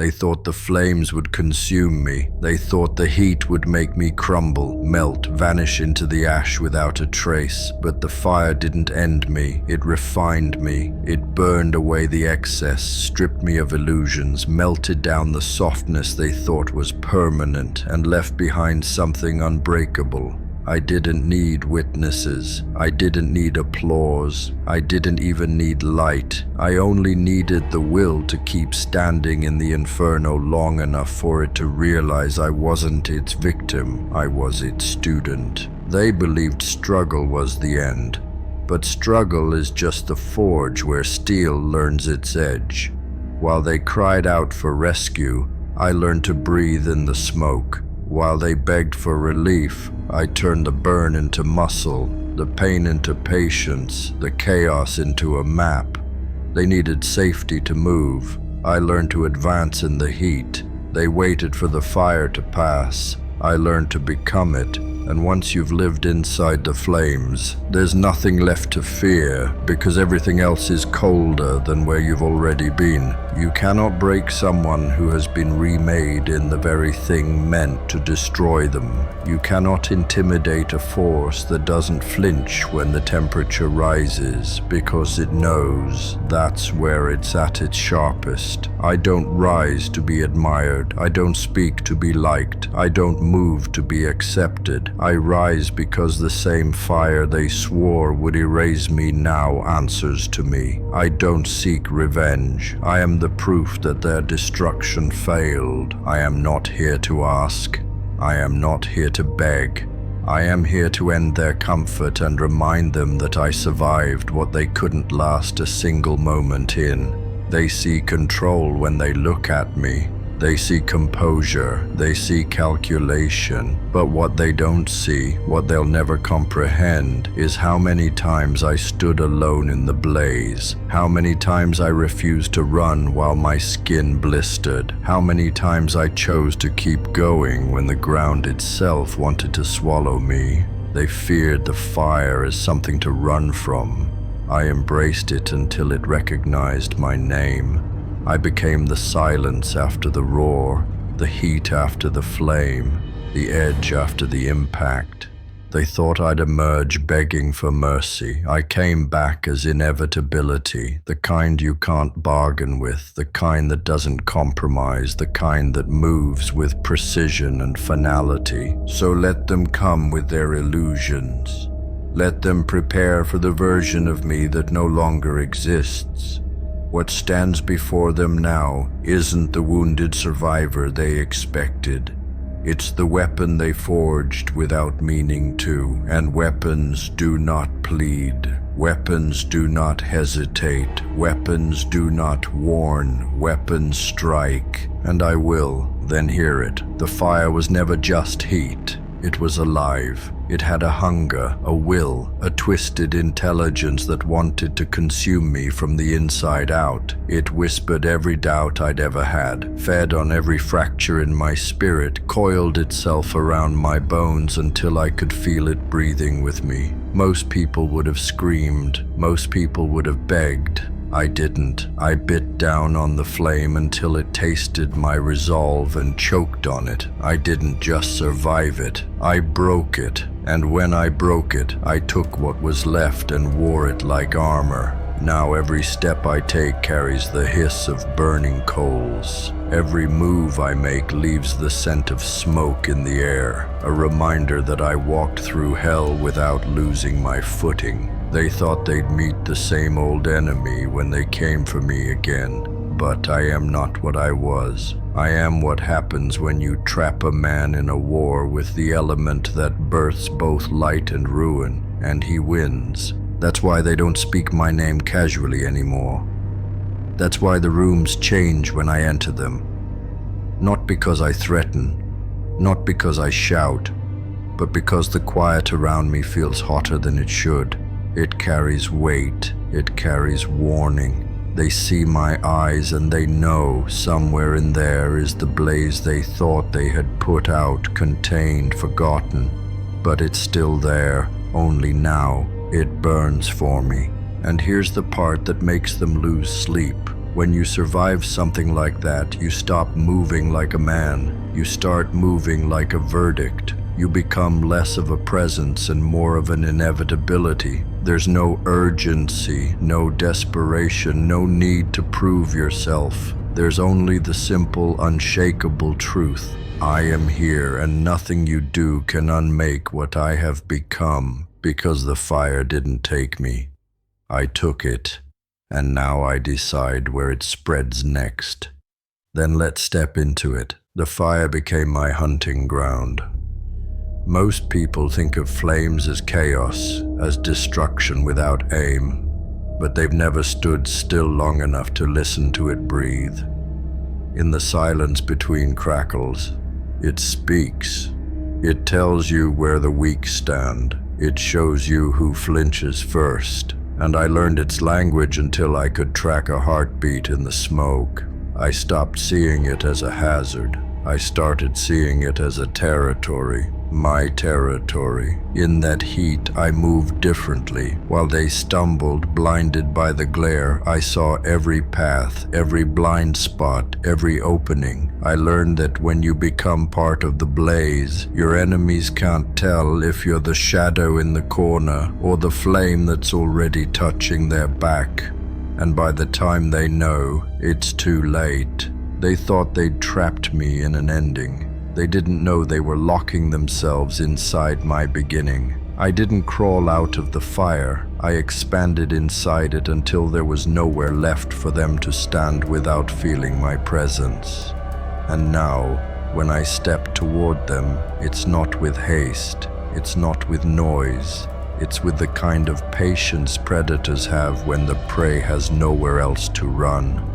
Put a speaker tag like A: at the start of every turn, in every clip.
A: They thought the flames would consume me. They thought the heat would make me crumble, melt, vanish into the ash without a trace. But the fire didn't end me. It refined me. It burned away the excess, stripped me of illusions, melted down the softness they thought was permanent, and left behind something unbreakable. I didn't need witnesses. I didn't need applause. I didn't even need light. I only needed the will to keep standing in the inferno long enough for it to realize I wasn't its victim. I was its student. They believed struggle was the end. But struggle is just the forge where steel learns its edge. While they cried out for rescue, I learned to breathe in the smoke. While they begged for relief, I turned the burn into muscle, the pain into patience, the chaos into a map. They needed safety to move. I learned to advance in the heat. They waited for the fire to pass. I learned to become it. And once you've lived inside the flames, there's nothing left to fear, because everything else is colder than where you've already been. You cannot break someone who has been remade in the very thing meant to destroy them. You cannot intimidate a force that doesn't flinch when the temperature rises, because it knows that's where it's at its sharpest. I don't rise to be admired. I don't speak to be liked. I don't move to be accepted. I rise because the same fire they swore would erase me now answers to me. I don't seek revenge. I am the proof that their destruction failed. I am not here to ask. I am not here to beg. I am here to end their comfort and remind them that I survived what they couldn't last a single moment in. They see control when they look at me. They see composure, they see calculation, but what they don't see, what they'll never comprehend, is how many times I stood alone in the blaze, how many times I refused to run while my skin blistered, how many times I chose to keep going when the ground itself wanted to swallow me. They feared the fire as something to run from. I embraced it until it recognized my name. I became the silence after the roar, the heat after the flame, the edge after the impact. They thought I'd emerge begging for mercy. I came back as inevitability, the kind you can't bargain with, the kind that doesn't compromise, the kind that moves with precision and finality. So let them come with their illusions. Let them prepare for the version of me that no longer exists. What stands before them now isn't the wounded survivor they expected. It's the weapon they forged without meaning to, and weapons do not plead. Weapons do not hesitate. Weapons do not warn. Weapons strike. And I will, then hear it. The fire was never just heat. It was alive. It had a hunger, a will, a twisted intelligence that wanted to consume me from the inside out. It whispered every doubt I'd ever had, fed on every fracture in my spirit, coiled itself around my bones until I could feel it breathing with me. Most people would have screamed. Most people would have begged. I didn't. I bit down on the flame until it tasted my resolve and choked on it. I didn't just survive it. I broke it. And when I broke it, I took what was left and wore it like armor. Now every step I take carries the hiss of burning coals. Every move I make leaves the scent of smoke in the air, a reminder that I walked through hell without losing my footing. They thought they'd meet the same old enemy when they came for me again, but I am not what I was. I am what happens when you trap a man in a war with the element that births both light and ruin, and he wins. That's why they don't speak my name casually anymore. That's why the rooms change when I enter them. Not because I threaten, not because I shout, but because the quiet around me feels hotter than it should. It carries weight, it carries warning. They see my eyes and they know somewhere in there is the blaze they thought they had put out, contained, forgotten. But it's still there, only now it burns for me. And here's the part that makes them lose sleep. When you survive something like that, you stop moving like a man. You start moving like a verdict. You become less of a presence and more of an inevitability. There's no urgency, no desperation, no need to prove yourself. There's only the simple, unshakable truth. I am here, and nothing you do can unmake what I have become, because the fire didn't take me. I took it, and now I decide where it spreads next. Then let's step into it. The fire became my hunting ground. Most people think of flames as chaos, as destruction without aim, but they've never stood still long enough to listen to it breathe. In the silence between crackles, it speaks. It tells you where the weak stand. It shows you who flinches first. And I learned its language until I could track a heartbeat in the smoke. I stopped seeing it as a hazard. I started seeing it as a territory. My territory. In that heat, I moved differently. While they stumbled, blinded by the glare, I saw every path, every blind spot, every opening. I learned that when you become part of the blaze, your enemies can't tell if you're the shadow in the corner or the flame that's already touching their back. And by the time they know, it's too late. They thought they'd trapped me in an ending. They didn't know they were locking themselves inside my beginning. I didn't crawl out of the fire. I expanded inside it until there was nowhere left for them to stand without feeling my presence. And now, when I step toward them, it's not with haste. It's not with noise. It's with the kind of patience predators have when the prey has nowhere else to run.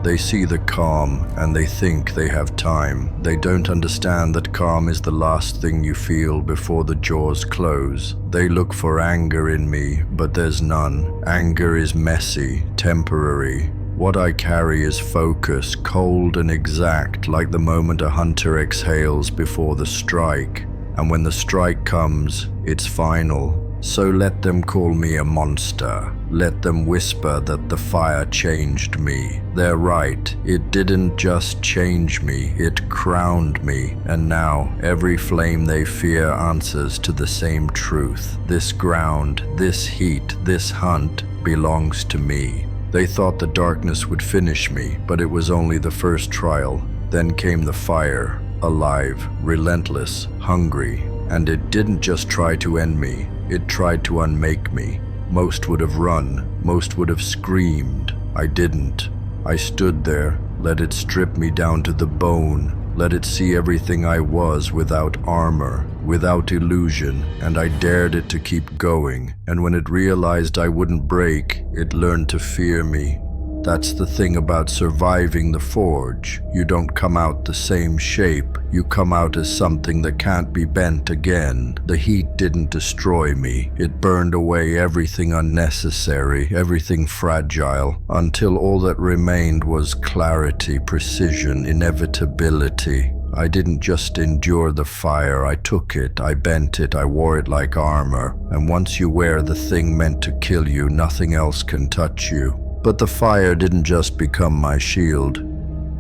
A: They see the calm and they think they have time. They don't understand that calm is the last thing you feel before the jaws close. They look for anger in me, but there's none. Anger is messy, temporary. What I carry is focus, cold and exact, like the moment a hunter exhales before the strike. And when the strike comes, it's final. So let them call me a monster. Let them whisper that the fire changed me. They're right. It didn't just change me, it crowned me. And now, every flame they fear answers to the same truth. This ground, this heat, this hunt belongs to me. They thought the darkness would finish me, but it was only the first trial. Then came the fire, alive, relentless, hungry. And it didn't just try to end me. It tried to unmake me. Most would have run. Most would have screamed. I didn't. I stood there, let it strip me down to the bone, let it see everything I was without armor, without illusion, and I dared it to keep going. And when it realized I wouldn't break, it learned to fear me. That's the thing about surviving the forge. You don't come out the same shape. You come out as something that can't be bent again. The heat didn't destroy me. It burned away everything unnecessary, everything fragile, until all that remained was clarity, precision, inevitability. I didn't just endure the fire, I took it, I bent it, I wore it like armor. And once you wear the thing meant to kill you, nothing else can touch you. But the fire didn't just become my shield.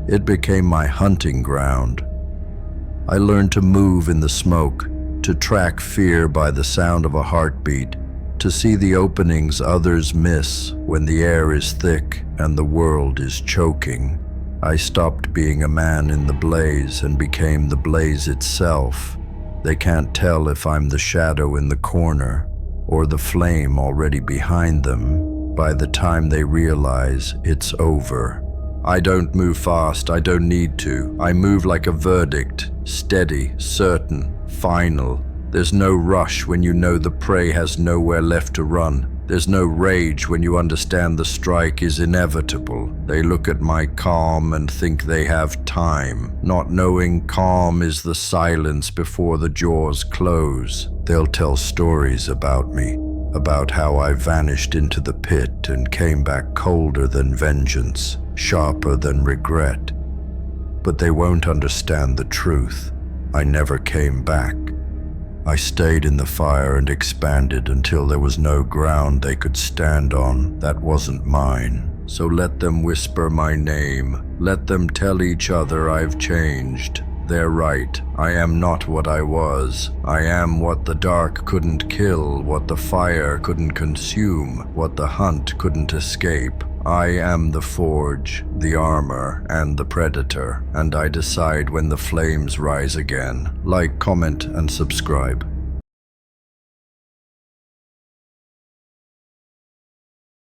A: It became my hunting ground. I learned to move in the smoke, to track fear by the sound of a heartbeat, to see the openings others miss when the air is thick and the world is choking. I stopped being a man in the blaze and became the blaze itself. They can't tell if I'm the shadow in the corner or the flame already behind them. By the time they realize, it's over. I don't move fast, I don't need to. I move like a verdict, steady, certain, final. There's no rush when you know the prey has nowhere left to run. There's no rage when you understand the strike is inevitable. They look at my calm and think they have time, not knowing calm is the silence before the jaws close. They'll tell stories about me, about how I vanished into the pit and came back colder than vengeance, sharper than regret. But they won't understand the truth. I never came back. I stayed in the fire and expanded until there was no ground they could stand on that wasn't mine. So let them whisper my name. Let them tell each other I've changed. They're right. I am not what I was. I am what the dark couldn't kill, what the fire couldn't consume, what the hunt couldn't escape. I am the forge, the armor, and the predator, and I decide when the flames rise again. Like, comment, and subscribe.